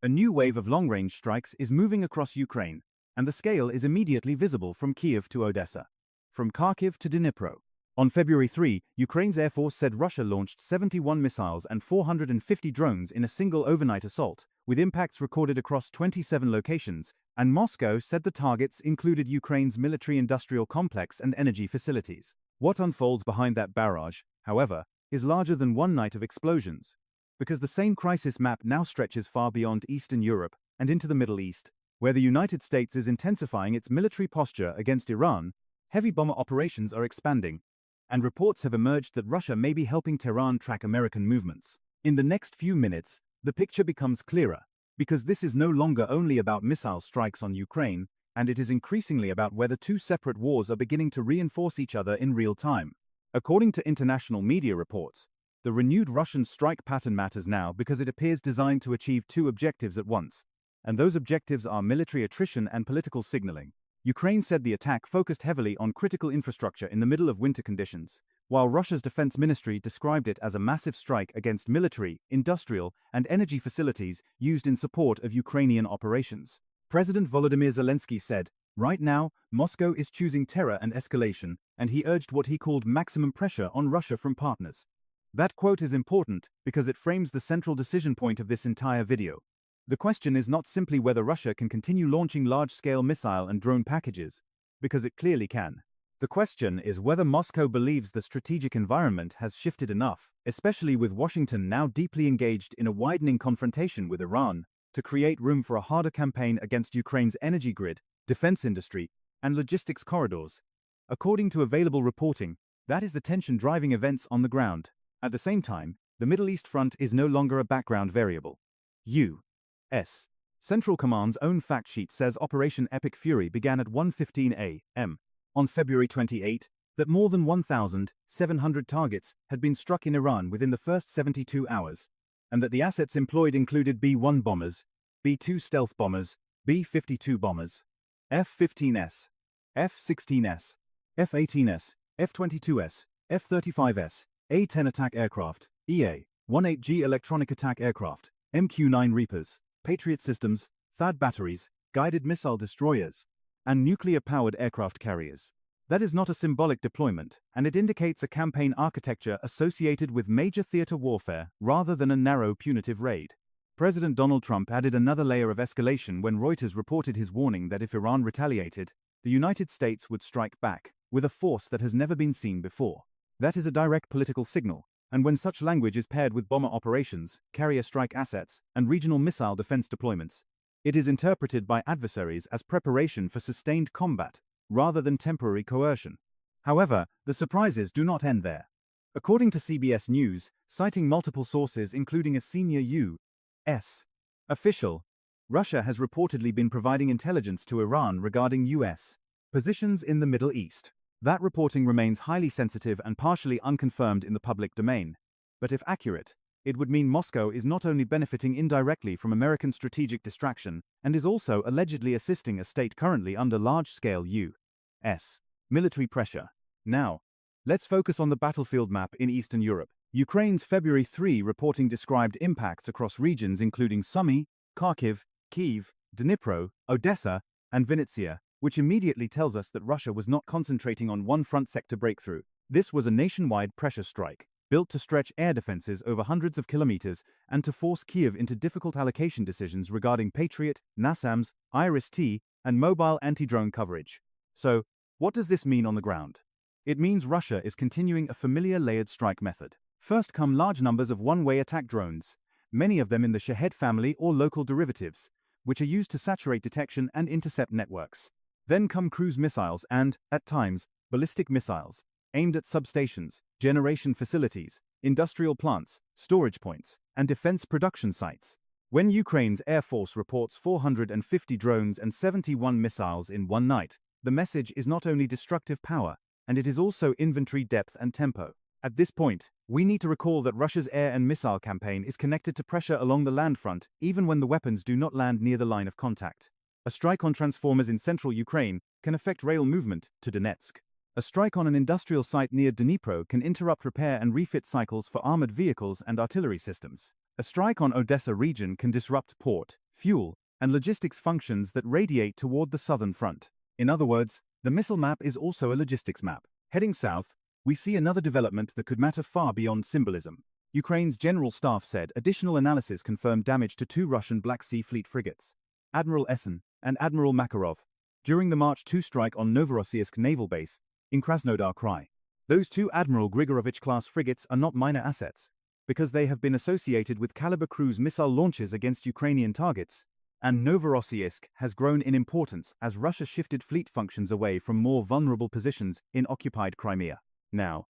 A new wave of long-range strikes is moving across Ukraine, and the scale is immediately visible from Kiev to Odessa, from Kharkiv to Dnipro. On February 3, Ukraine's Air Force said Russia launched 71 missiles and 450 drones in a single overnight assault, with impacts recorded across 27 locations, and Moscow said the targets included Ukraine's military-industrial complex and energy facilities. What unfolds behind that barrage, however, is larger than one night of explosions, because the same crisis map now stretches far beyond Eastern Europe and into the Middle East, where the United States is intensifying its military posture against Iran. Heavy bomber operations are expanding, and reports have emerged that Russia may be helping Tehran track American movements. In the next few minutes, the picture becomes clearer, because this is no longer only about missile strikes on Ukraine, and it is increasingly about whether two separate wars are beginning to reinforce each other in real time. According to international media reports, the renewed Russian strike pattern matters now because it appears designed to achieve two objectives at once, and those objectives are military attrition and political signaling. Ukraine said the attack focused heavily on critical infrastructure in the middle of winter conditions, while Russia's defense ministry described it as a massive strike against military, industrial, and energy facilities used in support of Ukrainian operations. President Volodymyr Zelensky said, "Right now, Moscow is choosing terror and escalation," and he urged what he called maximum pressure on Russia from partners. That quote is important because it frames the central decision point of this entire video. The question is not simply whether Russia can continue launching large-scale missile and drone packages, because it clearly can. The question is whether Moscow believes the strategic environment has shifted enough, especially with Washington now deeply engaged in a widening confrontation with Iran, to create room for a harder campaign against Ukraine's energy grid, defense industry, and logistics corridors. According to available reporting, that is the tension driving events on the ground. At the same time, the Middle East front is no longer a background variable. U.S. Central Command's own fact sheet says Operation Epic Fury began at 1:15 a.m. on February 28, that more than 1,700 targets had been struck in Iran within the first 72 hours, and that the assets employed included B-1 bombers, B-2 stealth bombers, B-52 bombers, F-15S, F-16S, F-18S, F-22S, F-35S, A-10 attack aircraft, EA-18G electronic attack aircraft, MQ-9 Reapers, Patriot systems, THAAD batteries, guided missile destroyers, and nuclear-powered aircraft carriers. That is not a symbolic deployment, and it indicates a campaign architecture associated with major theater warfare rather than a narrow punitive raid. President Donald Trump added another layer of escalation when Reuters reported his warning that if Iran retaliated, the United States would strike back, with a force that has never been seen before. That is a direct political signal, and when such language is paired with bomber operations, carrier strike assets, and regional missile defense deployments, it is interpreted by adversaries as preparation for sustained combat, rather than temporary coercion. However, the surprises do not end there. According to CBS News, citing multiple sources including a senior U.S. official, Russia has reportedly been providing intelligence to Iran regarding U.S. positions in the Middle East. That reporting remains highly sensitive and partially unconfirmed in the public domain. But if accurate, it would mean Moscow is not only benefiting indirectly from American strategic distraction, and is also allegedly assisting a state currently under large-scale U.S. military pressure. Now, let's focus on the battlefield map in Eastern Europe. Ukraine's February 3 reporting described impacts across regions including Sumy, Kharkiv, Kyiv, Dnipro, Odessa, and Vinnytsia, which immediately tells us that Russia was not concentrating on one front sector breakthrough. This was a nationwide pressure strike, built to stretch air defenses over hundreds of kilometers and to force Kyiv into difficult allocation decisions regarding Patriot, NASAMS, IRIS-T, and mobile anti-drone coverage. So, what does this mean on the ground? It means Russia is continuing a familiar layered strike method. First come large numbers of one-way attack drones, many of them in the Shahed family or local derivatives, which are used to saturate detection and intercept networks. Then come cruise missiles and, at times, ballistic missiles, aimed at substations, generation facilities, industrial plants, storage points, and defense production sites. When Ukraine's Air Force reports 450 drones and 71 missiles in one night, the message is not only destructive power, and it is also inventory depth and tempo. At this point, we need to recall that Russia's air and missile campaign is connected to pressure along the land front, even when the weapons do not land near the line of contact. A strike on transformers in central Ukraine can affect rail movement to Donetsk. A strike on an industrial site near Dnipro can interrupt repair and refit cycles for armored vehicles and artillery systems. A strike on Odessa region can disrupt port, fuel, and logistics functions that radiate toward the southern front. In other words, the missile map is also a logistics map. Heading south, we see another development that could matter far beyond symbolism. Ukraine's general staff said additional analysis confirmed damage to 2 Russian Black Sea Fleet frigates, Admiral Essen and Admiral Makarov, during the March 2 strike on Novorossiysk naval base in Krasnodar Krai. Those 2 Admiral Grigorovich-class frigates are not minor assets, because they have been associated with caliber cruise missile launches against Ukrainian targets, and Novorossiysk has grown in importance as Russia shifted fleet functions away from more vulnerable positions in occupied Crimea. Now,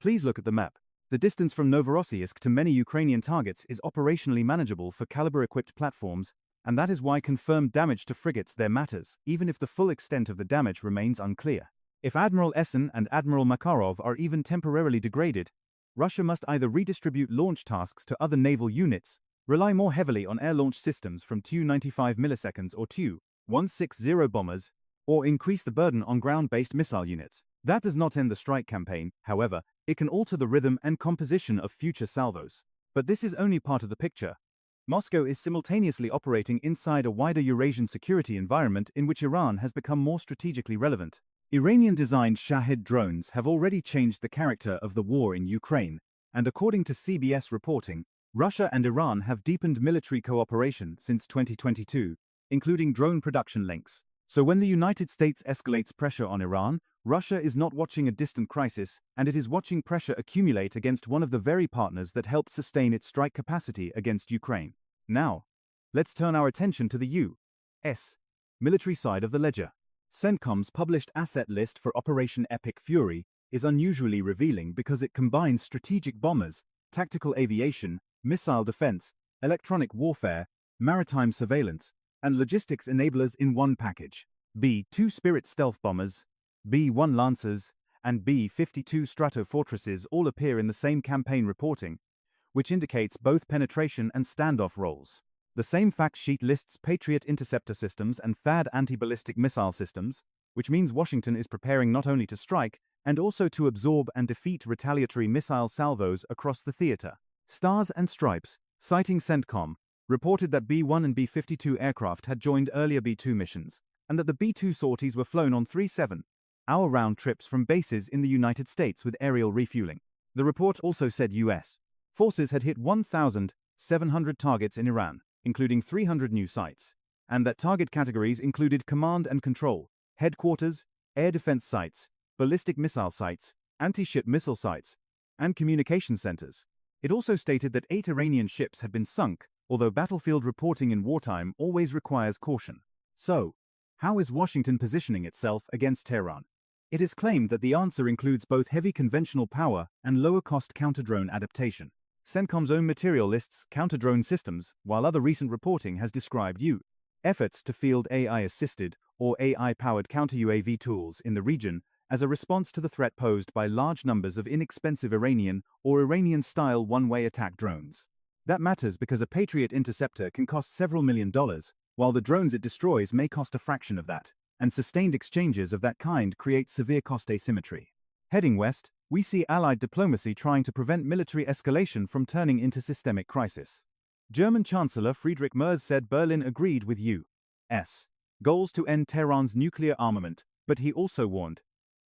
please look at the map. The distance from Novorossiysk to many Ukrainian targets is operationally manageable for caliber-equipped platforms, and that is why confirmed damage to frigates there matters, even if the full extent of the damage remains unclear. If Admiral Essen and Admiral Makarov are even temporarily degraded, Russia must either redistribute launch tasks to other naval units, rely more heavily on air-launch systems from Tu-95 milliseconds or Tu-160 bombers, or increase the burden on ground-based missile units. That does not end the strike campaign, however, it can alter the rhythm and composition of future salvos. But this is only part of the picture. Moscow is simultaneously operating inside a wider Eurasian security environment in which Iran has become more strategically relevant. Iranian-designed Shahid drones have already changed the character of the war in Ukraine, and according to CBS reporting, Russia and Iran have deepened military cooperation since 2022, including drone production links. So when the United States escalates pressure on Iran, Russia is not watching a distant crisis, and it is watching pressure accumulate against one of the very partners that helped sustain its strike capacity against Ukraine. Now, let's turn our attention to the U.S. military side of the ledger. CENTCOM's published asset list for Operation Epic Fury is unusually revealing because it combines strategic bombers, tactical aviation, missile defense, electronic warfare, maritime surveillance, and logistics enablers in one package. B-2 Spirit stealth bombers, B-1 Lancers, and B-52 Stratofortresses all appear in the same campaign reporting, which indicates both penetration and standoff roles. The same fact sheet lists Patriot interceptor systems and THAAD anti-ballistic missile systems, which means Washington is preparing not only to strike, and also to absorb and defeat retaliatory missile salvos across the theater. Stars and Stripes, citing CENTCOM, reported that B-1 and B-52 aircraft had joined earlier B-2 missions, and that the B-2 sorties were flown on 3 7-hour round trips from bases in the United States with aerial refueling. The report also said U.S. forces had hit 1,700 targets in Iran, including 300 new sites, and that target categories included command and control, headquarters, air defense sites, ballistic missile sites, anti-ship missile sites, and communication centers. It also stated that 8 Iranian ships had been sunk, although battlefield reporting in wartime always requires caution. So, how is Washington positioning itself against Tehran? It is claimed that the answer includes both heavy conventional power and lower-cost counter-drone adaptation. CENTCOM's own material lists counter-drone systems, while other recent reporting has described efforts to field AI-assisted or AI-powered counter-UAV tools in the region as a response to the threat posed by large numbers of inexpensive Iranian or Iranian-style one-way attack drones. That matters because a Patriot interceptor can cost several $millions, while the drones it destroys may cost a fraction of that, and sustained exchanges of that kind create severe cost asymmetry. Heading west, we see Allied diplomacy trying to prevent military escalation from turning into systemic crisis. German Chancellor Friedrich Merz said Berlin agreed with U.S. goals to end Tehran's nuclear armament, but he also warned,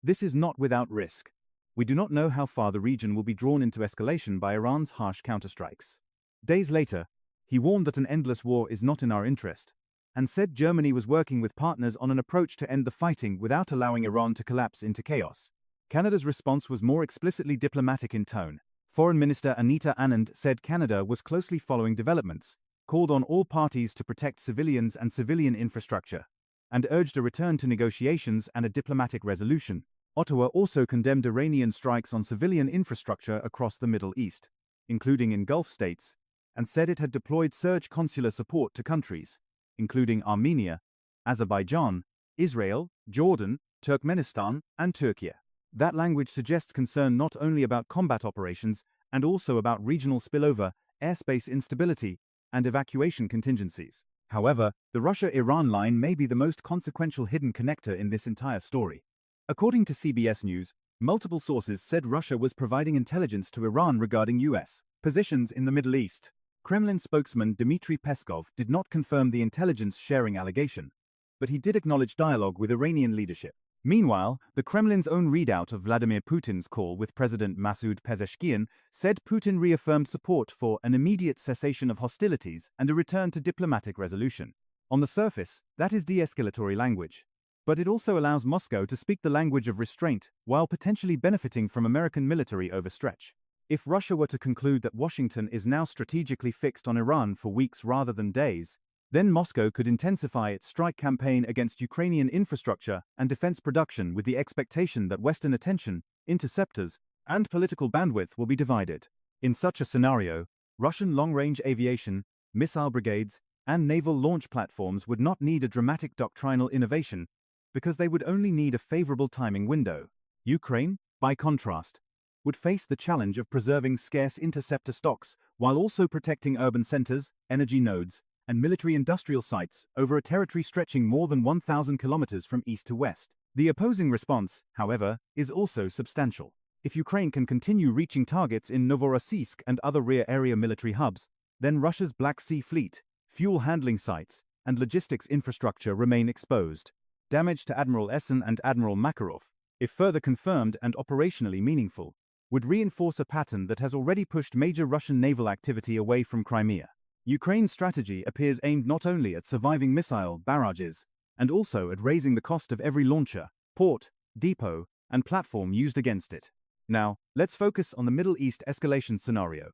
"This is not without risk. We do not know how far the region will be drawn into escalation by Iran's harsh counterstrikes." Days later, he warned that an endless war is not in our interest, and said Germany was working with partners on an approach to end the fighting without allowing Iran to collapse into chaos. Canada's response was more explicitly diplomatic in tone. Foreign Minister Anita Anand said Canada was closely following developments, called on all parties to protect civilians and civilian infrastructure, and urged a return to negotiations and a diplomatic resolution. Ottawa also condemned Iranian strikes on civilian infrastructure across the Middle East, including in Gulf states, and said it had deployed surge consular support to countries, including Armenia, Azerbaijan, Israel, Jordan, Turkmenistan, and Turkey. That language suggests concern not only about combat operations, and also about regional spillover, airspace instability, and evacuation contingencies. However, the Russia-Iran line may be the most consequential hidden connector in this entire story. According to CBS News, multiple sources said Russia was providing intelligence to Iran regarding U.S. positions in the Middle East. Kremlin spokesman Dmitry Peskov did not confirm the intelligence sharing allegation, but he did acknowledge dialogue with Iranian leadership. Meanwhile, the Kremlin's own readout of Vladimir Putin's call with President Masoud Pezeshkian said Putin reaffirmed support for an immediate cessation of hostilities and a return to diplomatic resolution. On the surface, that is de-escalatory language. But it also allows Moscow to speak the language of restraint while potentially benefiting from American military overstretch. If Russia were to conclude that Washington is now strategically fixed on Iran for weeks rather than days, then Moscow could intensify its strike campaign against Ukrainian infrastructure and defense production with the expectation that Western attention, interceptors, and political bandwidth will be divided. In such a scenario, Russian long-range aviation, missile brigades, and naval launch platforms would not need a dramatic doctrinal innovation because they would only need a favorable timing window. Ukraine, by contrast, would face the challenge of preserving scarce interceptor stocks while also protecting urban centers, energy nodes, and military-industrial sites over a territory stretching more than 1,000 kilometers from east to west. The opposing response, however, is also substantial. If Ukraine can continue reaching targets in Novorossiysk and other rear-area military hubs, then Russia's Black Sea Fleet, fuel handling sites, and logistics infrastructure remain exposed. Damage to Admiral Essen and Admiral Makarov, if further confirmed and operationally meaningful, would reinforce a pattern that has already pushed major Russian naval activity away from Crimea. Ukraine's strategy appears aimed not only at surviving missile barrages, and also at raising the cost of every launcher, port, depot, and platform used against it. Now, let's focus on the Middle East escalation scenario.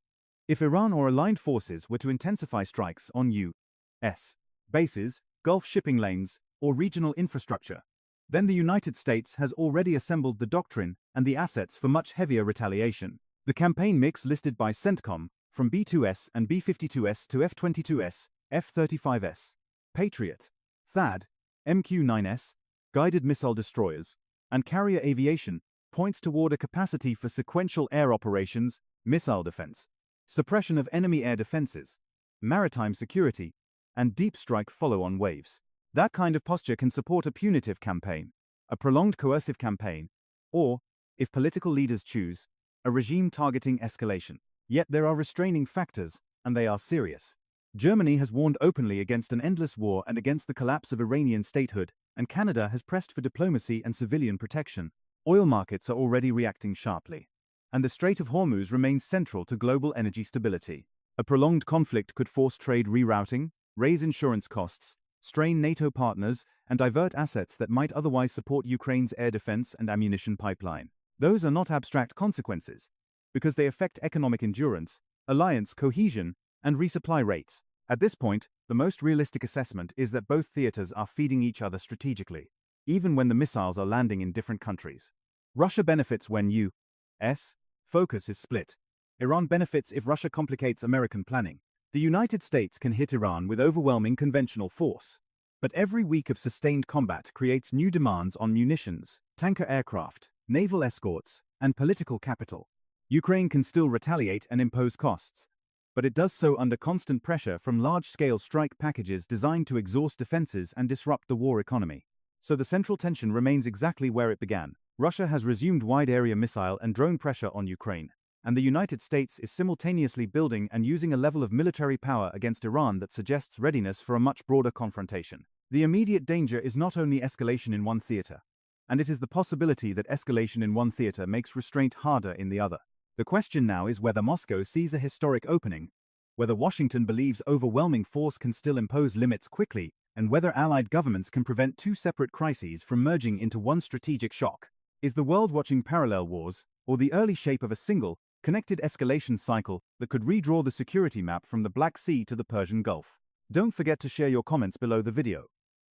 If Iran or aligned forces were to intensify strikes on U.S. bases, Gulf shipping lanes, or regional infrastructure, then the United States has already assembled the doctrine and the assets for much heavier retaliation. The campaign mix listed by CENTCOM, from B-2S and B-52S to F-22S, F-35S, Patriot, THAAD, MQ-9S, guided missile destroyers, and carrier aviation, points toward a capacity for sequential air operations, missile defense, suppression of enemy air defenses, maritime security, and deep strike follow-on waves. That kind of posture can support a punitive campaign, a prolonged coercive campaign, or, if political leaders choose, a regime-targeting escalation. Yet there are restraining factors, and they are serious. Germany has warned openly against an endless war and against the collapse of Iranian statehood, and Canada has pressed for diplomacy and civilian protection. Oil markets are already reacting sharply, and the Strait of Hormuz remains central to global energy stability. A prolonged conflict could force trade rerouting, raise insurance costs, strain NATO partners, and divert assets that might otherwise support Ukraine's air defense and ammunition pipeline. Those are not abstract consequences, because they affect economic endurance, alliance cohesion, and resupply rates. At this point, the most realistic assessment is that both theaters are feeding each other strategically, even when the missiles are landing in different countries. Russia benefits when U.S. focus is split. Iran benefits if Russia complicates American planning. The United States can hit Iran with overwhelming conventional force. But every week of sustained combat creates new demands on munitions, tanker aircraft, naval escorts, and political capital. Ukraine can still retaliate and impose costs, but it does so under constant pressure from large-scale strike packages designed to exhaust defenses and disrupt the war economy. So the central tension remains exactly where it began. Russia has resumed wide-area missile and drone pressure on Ukraine, and the United States is simultaneously building and using a level of military power against Iran that suggests readiness for a much broader confrontation. The immediate danger is not only escalation in one theater, and it is the possibility that escalation in one theater makes restraint harder in the other. The question now is whether Moscow sees a historic opening, whether Washington believes overwhelming force can still impose limits quickly, and whether allied governments can prevent two separate crises from merging into one strategic shock. Is the world watching parallel wars, or the early shape of a single, connected escalation cycle that could redraw the security map from the Black Sea to the Persian Gulf? Don't forget to share your comments below the video.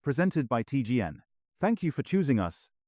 Presented by TGN. Thank you for choosing us,